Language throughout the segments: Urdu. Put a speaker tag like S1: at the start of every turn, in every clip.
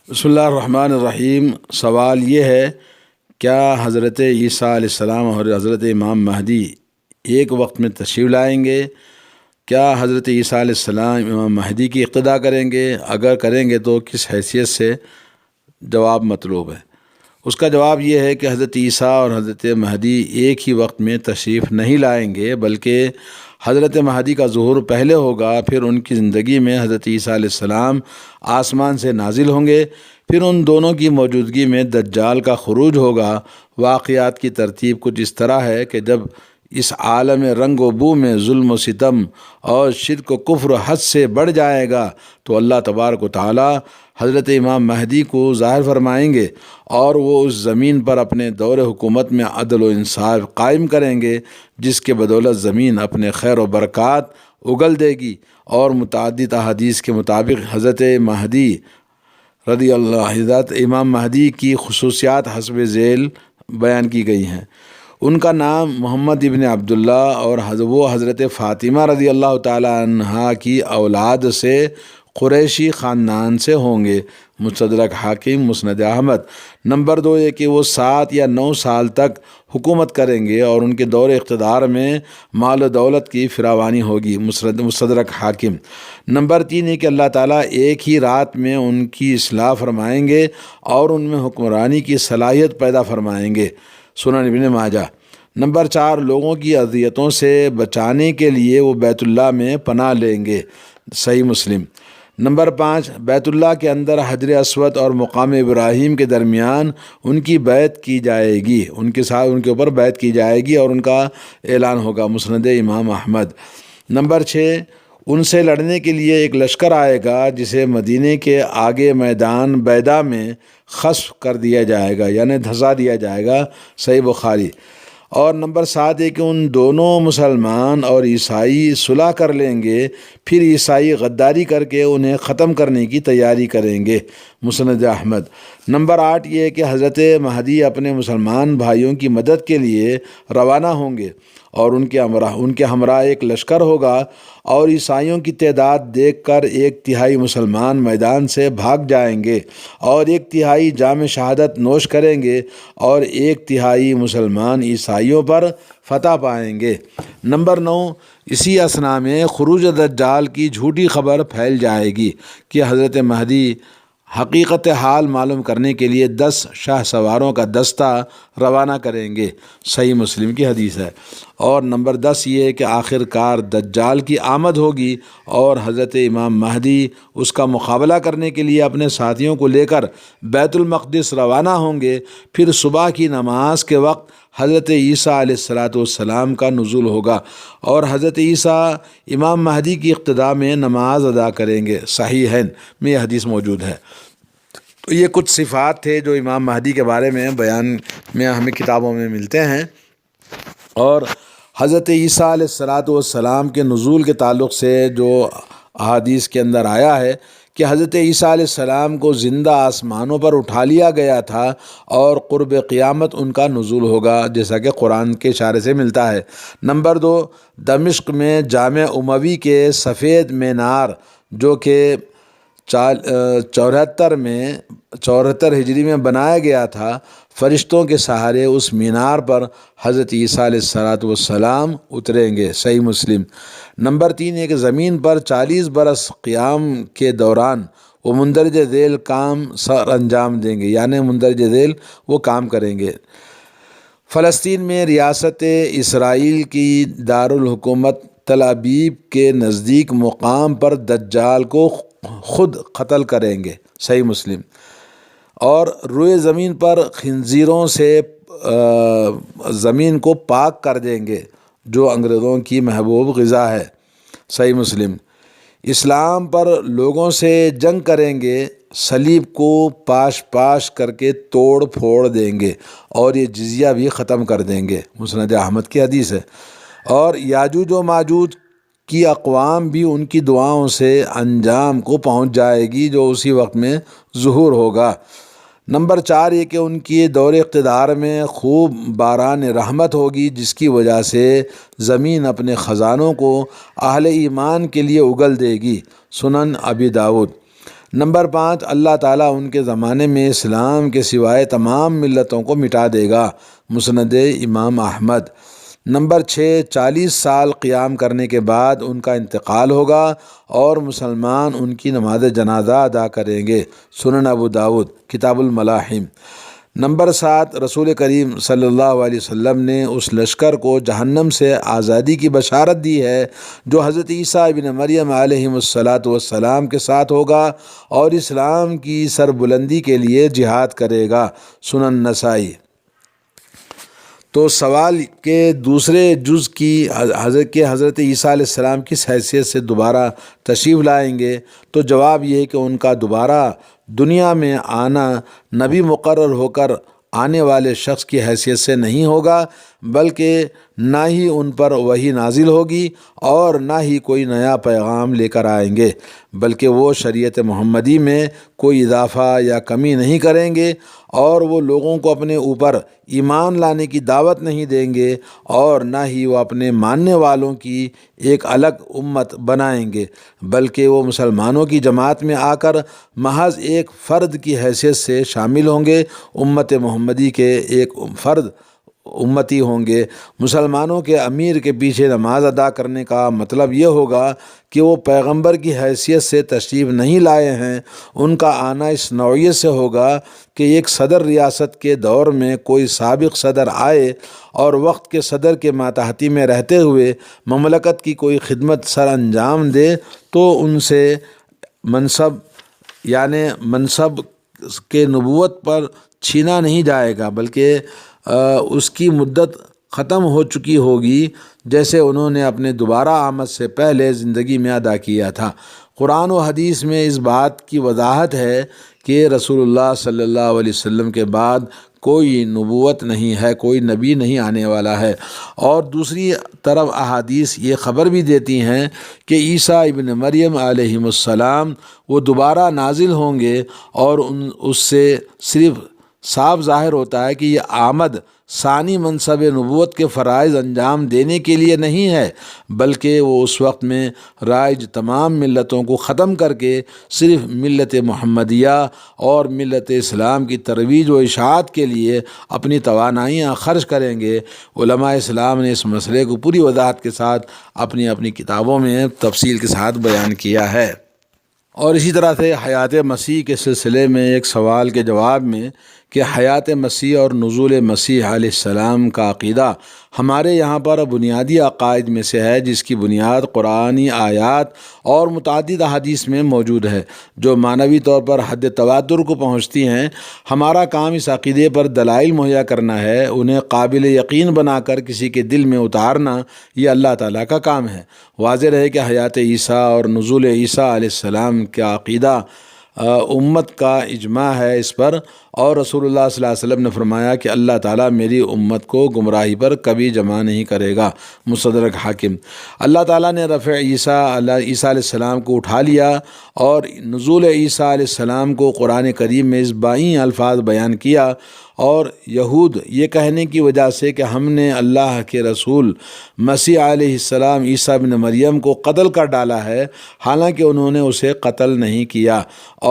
S1: بسم اللہ الرحمن الرحیم۔ سوال یہ ہے، کیا حضرت عیسیٰ علیہ السلام اور حضرت امام مہدی ایک وقت میں تشریف لائیں گے؟ کیا حضرت عیسیٰ علیہ السلام امام مہدی کی اقتداء کریں گے؟ اگر کریں گے تو کس حیثیت سے؟ جواب مطلوب ہے۔ اس کا جواب یہ ہے کہ حضرت عیسیٰ اور حضرت مہدی ایک ہی وقت میں تشریف نہیں لائیں گے، بلکہ حضرت مہدی کا ظہور پہلے ہوگا، پھر ان کی زندگی میں حضرت عیسیٰ علیہ السلام آسمان سے نازل ہوں گے، پھر ان دونوں کی موجودگی میں دجال کا خروج ہوگا۔ واقعات کی ترتیب کچھ اس طرح ہے کہ جب اس عالم رنگ و بو میں ظلم و ستم اور شرک و کفر حد سے بڑھ جائے گا تو اللہ تبارک و تعالی حضرت امام مہدی کو ظاہر فرمائیں گے اور وہ اس زمین پر اپنے دور حکومت میں عدل و انصاف قائم کریں گے، جس کے بدولت زمین اپنے خیر و برکات اگل دے گی۔ اور متعدد احادیث کے مطابق حضرت مہدی رضی اللہ حضرت امام مہدی کی خصوصیات حسب ذیل بیان کی گئی ہیں۔ ان کا نام محمد ابن عبداللہ اور وہ حضرت فاطمہ رضی اللہ تعالی عنہا کی اولاد سے قریشی خاندان سے ہوں گے۔ مستدرک حاکم، مسند احمد۔ نمبر 2 یہ کہ وہ 7 یا 9 سال تک حکومت کریں گے اور ان کے دور اقتدار میں مال و دولت کی فراوانی ہوگی۔ مستدرک حاکم۔ نمبر 3 یہ کہ اللہ تعالیٰ ایک ہی رات میں ان کی اصلاح فرمائیں گے اور ان میں حکمرانی کی صلاحیت پیدا فرمائیں گے۔ سنن ابن ماجہ۔ نمبر 4 لوگوں کی اذیتوں سے بچانے کے لیے وہ بیت اللہ میں پناہ لیں گے۔ صحیح مسلم۔ نمبر 5 بیت اللہ کے اندر حجر اسود اور مقام ابراہیم کے درمیان ان کی بیعت کی جائے گی، ان کے اوپر بیعت کی جائے گی اور ان کا اعلان ہوگا۔ مسند امام احمد۔ نمبر 6 ان سے لڑنے کے لیے ایک لشکر آئے گا جسے مدینے کے آگے میدان بیدا میں خسف کر دیا جائے گا، یعنی دھسا دیا جائے گا۔ صحیح بخاری۔ اور نمبر 7 ہے کہ ان دونوں مسلمان اور عیسائی صلح کر لیں گے، پھر عیسائی غداری کر کے انہیں ختم کرنے کی تیاری کریں گے۔ مسند احمد۔ نمبر 8 یہ ہے کہ حضرت مہدی اپنے مسلمان بھائیوں کی مدد کے لیے روانہ ہوں گے اور ان کے ہمراہ ایک لشکر ہوگا، اور عیسائیوں کی تعداد دیکھ کر 1/3 مسلمان میدان سے بھاگ جائیں گے اور 1/3 جام شہادت نوش کریں گے اور 1/3 مسلمان عیسائیوں پر فتح پائیں گے۔ نمبر 9 اسی اثنا میں خروج دجال کی جھوٹی خبر پھیل جائے گی کہ حضرت مہدی حقیقت حال معلوم کرنے کے لیے 10 شاہ سواروں کا دستہ روانہ کریں گے۔ صحیح مسلم کی حدیث ہے۔ اور نمبر 10 یہ ہے کہ آخر کار دجال کی آمد ہوگی اور حضرت امام مہدی اس کا مقابلہ کرنے کے لیے اپنے ساتھیوں کو لے کر بیت المقدس روانہ ہوں گے۔ پھر صبح کی نماز کے وقت حضرت عیسیٰ علیہ السلام کا نزول ہوگا اور حضرت عیسیٰ امام مہدی کی اقتداء میں نماز ادا کریں گے۔ صحیحین میں یہ حدیث موجود ہے۔ تو یہ کچھ صفات تھے جو امام مہدی کے بارے میں بیان میں ہمیں کتابوں میں ملتے ہیں، اور حضرت عیسیٰ علیہ السلام کے نزول کے تعلق سے جو احادیث کے اندر آیا ہے کہ حضرت عیسیٰ علیہ السلام کو زندہ آسمانوں پر اٹھا لیا گیا تھا اور قرب قیامت ان کا نزول ہوگا، جیسا کہ قرآن کے اشارے سے ملتا ہے۔ نمبر 2 دمشق میں جامع اموی کے سفید مینار جو کہ 74 ہجری میں بنایا گیا تھا، فرشتوں کے سہارے اس مینار پر حضرت عیسیٰ علیہ السلام اتریں گے۔ صحیح مسلم۔ نمبر 3 ہے کہ زمین پر 40 برس قیام کے دوران وہ مندرجہ ذیل کام سر انجام دیں گے، یعنی مندرجہ ذیل وہ کام کریں گے۔ فلسطین میں ریاست اسرائیل کی دارالحکومت تل ابیب کے نزدیک مقام پر دجال کو خود قتل کریں گے۔ صحیح مسلم۔ اور روئے زمین پر خنزیروں سے زمین کو پاک کر دیں گے، جو انگریزوں کی محبوب غذا ہے۔ صحیح مسلم۔ اسلام پر لوگوں سے جنگ کریں گے، صلیب کو پاش کر کے توڑ پھوڑ دیں گے اور یہ جزیہ بھی ختم کر دیں گے۔ مسند احمد کی حدیث ہے۔ اور یاجوج و ماجوج کی اقوام بھی ان کی دعاؤں سے انجام کو پہنچ جائے گی، جو اسی وقت میں ظہور ہوگا۔ نمبر 4 یہ کہ ان کی دور اقتدار میں خوب باران رحمت ہوگی، جس کی وجہ سے زمین اپنے خزانوں کو اہل ایمان کے لیے اگل دے گی۔ سنن ابی داود۔ نمبر 5، اللہ تعالیٰ ان کے زمانے میں اسلام کے سوائے تمام ملتوں کو مٹا دے گا، مسند امام احمد۔ نمبر 6، 40 سال قیام کرنے کے بعد ان کا انتقال ہوگا اور مسلمان ان کی نماز جنازہ ادا کریں گے، سنن ابو داود کتاب الملاحم۔ نمبر 7، رسول کریم صلی اللہ علیہ وسلم نے اس لشکر کو جہنم سے آزادی کی بشارت دی ہے جو حضرت عیسیٰ ابن مریم علیہ السلام کے ساتھ ہوگا اور اسلام کی سربلندی کے لیے جہاد کرے گا، سنن نسائی۔ تو سوال کے دوسرے جز کی حضرت عیسیٰ علیہ السلام کس حیثیت سے دوبارہ تشریف لائیں گے، تو جواب یہ ہے کہ ان کا دوبارہ دنیا میں آنا نبی مقرر ہو کر آنے والے شخص کی حیثیت سے نہیں ہوگا، بلکہ نہ ہی ان پر وحی نازل ہوگی اور نہ ہی کوئی نیا پیغام لے کر آئیں گے، بلکہ وہ شریعت محمدی میں کوئی اضافہ یا کمی نہیں کریں گے اور وہ لوگوں کو اپنے اوپر ایمان لانے کی دعوت نہیں دیں گے اور نہ ہی وہ اپنے ماننے والوں کی ایک الگ امت بنائیں گے، بلکہ وہ مسلمانوں کی جماعت میں آ کر محض ایک فرد کی حیثیت سے شامل ہوں گے، امت محمدی کے ایک فرد امتی ہوں گے۔ مسلمانوں کے امیر کے پیچھے نماز ادا کرنے کا مطلب یہ ہوگا کہ وہ پیغمبر کی حیثیت سے تشریف نہیں لائے ہیں، ان کا آنا اس نوعیت سے ہوگا کہ ایک صدر ریاست کے دور میں کوئی سابق صدر آئے اور وقت کے صدر کے ماتحتی میں رہتے ہوئے مملکت کی کوئی خدمت سر انجام دے تو ان سے منصب کے نبوت پر چھینا نہیں جائے گا، بلکہ اس کی مدت ختم ہو چکی ہوگی جیسے انہوں نے اپنے دوبارہ آمد سے پہلے زندگی میں ادا کیا تھا۔ قرآن و حدیث میں اس بات کی وضاحت ہے کہ رسول اللہ صلی اللہ علیہ وسلم کے بعد کوئی نبوت نہیں ہے، کوئی نبی نہیں آنے والا ہے، اور دوسری طرف احادیث یہ خبر بھی دیتی ہیں کہ عیسیٰ ابن مریم علیہ السلام وہ دوبارہ نازل ہوں گے اور اس سے صرف صاف ظاہر ہوتا ہے کہ یہ آمد ثانی منصب نبوت کے فرائض انجام دینے کے لیے نہیں ہے، بلکہ وہ اس وقت میں رائج تمام ملتوں کو ختم کر کے صرف ملت محمدیہ اور ملت اسلام کی ترویج و اشاعت کے لیے اپنی توانائیاں خرچ کریں گے۔ علماء اسلام نے اس مسئلے کو پوری وضاحت کے ساتھ اپنی کتابوں میں تفصیل کے ساتھ بیان کیا ہے۔ اور اسی طرح سے حیات مسیح کے سلسلے میں ایک سوال کے جواب میں کہ حیات مسیح اور نزول مسیح علیہ السلام کا عقیدہ ہمارے یہاں پر بنیادی عقائد میں سے ہے، جس کی بنیاد قرآنی آیات اور متعدد احادیث میں موجود ہے جو معنوی طور پر حد تواتر کو پہنچتی ہیں۔ ہمارا کام اس عقیدے پر دلائل مہیا کرنا ہے، انہیں قابل یقین بنا کر کسی کے دل میں اتارنا یہ اللہ تعالیٰ کا کام ہے۔ واضح رہے کہ حیات عیسیٰ اور نزول عیسیٰ علیہ السلام کا عقیدہ امت کا اجماع ہے اس پر، اور رسول اللہ صلی اللہ علیہ وسلم نے فرمایا کہ اللہ تعالیٰ میری امت کو گمراہی پر کبھی جمع نہیں کرے گا، مستدرک حاکم۔ اللہ تعالیٰ نے رفع عیسیٰ علیہ السلام کو اٹھا لیا اور نزول عیسیٰ علیہ السلام کو قرآن کریم میں اس بائیں الفاظ بیان کیا، اور یہود یہ کہنے کی وجہ سے کہ ہم نے اللہ کے رسول مسیح علیہ السلام عیسیٰ بن مریم کو قتل کر ڈالا ہے، حالانکہ انہوں نے اسے قتل نہیں کیا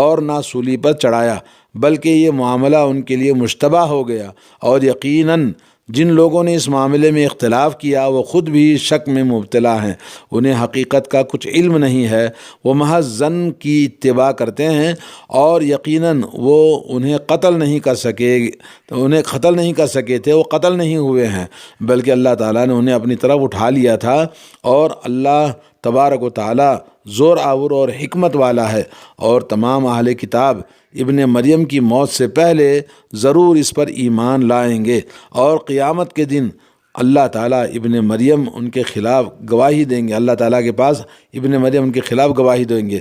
S1: اور نہ سولی پر چڑھایا، بلکہ یہ معاملہ ان کے لیے مشتبہ ہو گیا، اور یقیناً جن لوگوں نے اس معاملے میں اختلاف کیا وہ خود بھی شک میں مبتلا ہیں، انہیں حقیقت کا کچھ علم نہیں ہے، وہ محض ظن کی اتباع کرتے ہیں، اور یقیناً وہ انہیں قتل نہیں کر سکے تھے، وہ قتل نہیں ہوئے ہیں، بلکہ اللہ تعالیٰ نے انہیں اپنی طرف اٹھا لیا تھا، اور اللہ تبارک و تعالیٰ زور آور اور حکمت والا ہے، اور تمام اہل کتاب ابن مریم کی موت سے پہلے ضرور اس پر ایمان لائیں گے، اور قیامت کے دن اللہ تعالیٰ ابن مریم ان کے خلاف گواہی دیں گے، اللہ تعالیٰ کے پاس ابن مریم ان کے خلاف گواہی دیں گے۔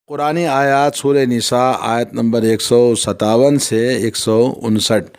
S1: قرآنی آیات سورہ نساء آیت نمبر 157 سے 159۔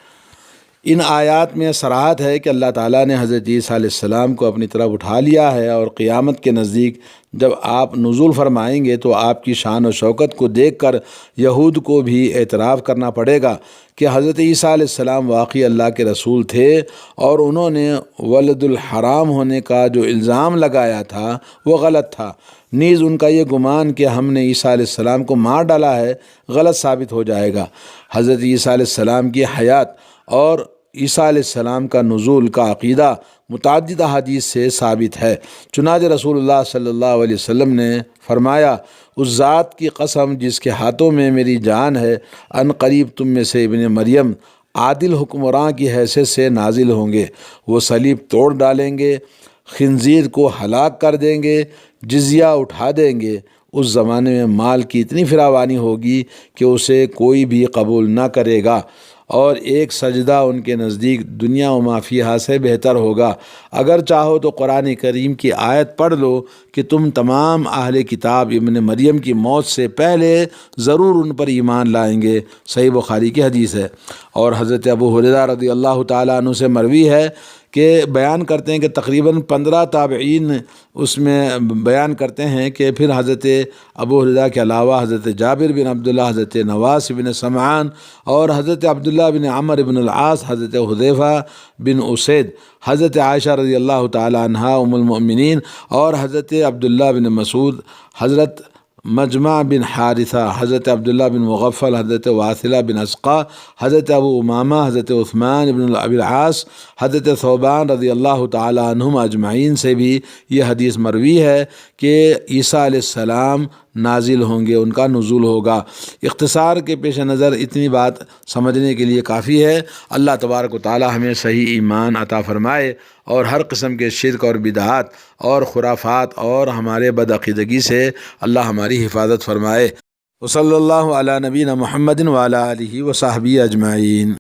S1: ان آیات میں صراحت ہے کہ اللہ تعالیٰ نے حضرت عیسیٰ علیہ السلام کو اپنی طرف اٹھا لیا ہے، اور قیامت کے نزدیک جب آپ نزول فرمائیں گے تو آپ کی شان و شوکت کو دیکھ کر یہود کو بھی اعتراف کرنا پڑے گا کہ حضرت عیسیٰ علیہ السلام واقعی اللہ کے رسول تھے، اور انہوں نے ولد الحرام ہونے کا جو الزام لگایا تھا وہ غلط تھا۔ نیز ان کا یہ گمان کہ ہم نے عیسیٰ علیہ السلام کو مار ڈالا ہے غلط ثابت ہو جائے گا۔ حضرت عیسیٰ علیہ السلام کی حیات اور عیسیٰ علیہ السلام کا نزول کا عقیدہ متعدد احادیث سے ثابت ہے۔ چنانچہ رسول اللہ صلی اللہ علیہ وسلم نے فرمایا، اس ذات کی قسم جس کے ہاتھوں میں میری جان ہے، ان قریب تم میں سے ابن مریم عادل حکمراں کی حیثیت سے نازل ہوں گے۔ وہ صلیب توڑ ڈالیں گے، خنزیر کو ہلاک کر دیں گے، جزیہ اٹھا دیں گے۔ اس زمانے میں مال کی اتنی فراوانی ہوگی کہ اسے کوئی بھی قبول نہ کرے گا، اور ایک سجدہ ان کے نزدیک دنیا و ما فیہا سے بہتر ہوگا۔ اگر چاہو تو قرآن کریم کی آیت پڑھ لو کہ تم تمام اہل کتاب ابن مریم کی موت سے پہلے ضرور ان پر ایمان لائیں گے۔ صحیح بخاری کی حدیث ہے۔ اور حضرت ابو ہریرہ رضی اللہ تعالیٰ عنہ سے مروی ہے کہ بیان کرتے ہیں کہ تقریباً 15 تابعین اس میں بیان کرتے ہیں کہ پھر حضرت ابو ہریرہ کے علاوہ حضرت جابر بن عبداللہ، حضرت نواس بن سمعان، اور حضرت عبداللہ بن عمر بن العاص، حضرت حذیفہ بن اسید، حضرت عائشہ رضی اللہ تعالی عنہا ام المؤمنین، اور حضرت عبداللہ بن مسعود، حضرت مجمع بن حارثہ، حضرت عبداللہ بن مغفل، حضرت واثلہ بن اسقا، حضرت ابو امامہ، حضرت عثمان بن ابی العاص، حضرت ثوبان رضی اللہ تعالی عنہم اجمعین سے بھی یہ حدیث مروی ہے کہ عیسیٰ علیہ السلام نازل ہوں گے، ان کا نزول ہوگا۔ اختصار کے پیش نظر اتنی بات سمجھنے کے لیے کافی ہے۔ اللہ تبارک و تعالی ہمیں صحیح ایمان عطا فرمائے، اور ہر قسم کے شرک اور بدعات اور خرافات اور ہمارے بدعقیدگی سے اللہ ہماری حفاظت فرمائے۔ وصلی اللہ علی نبینا محمد وعلی آلہ وصحبہ اجمعین۔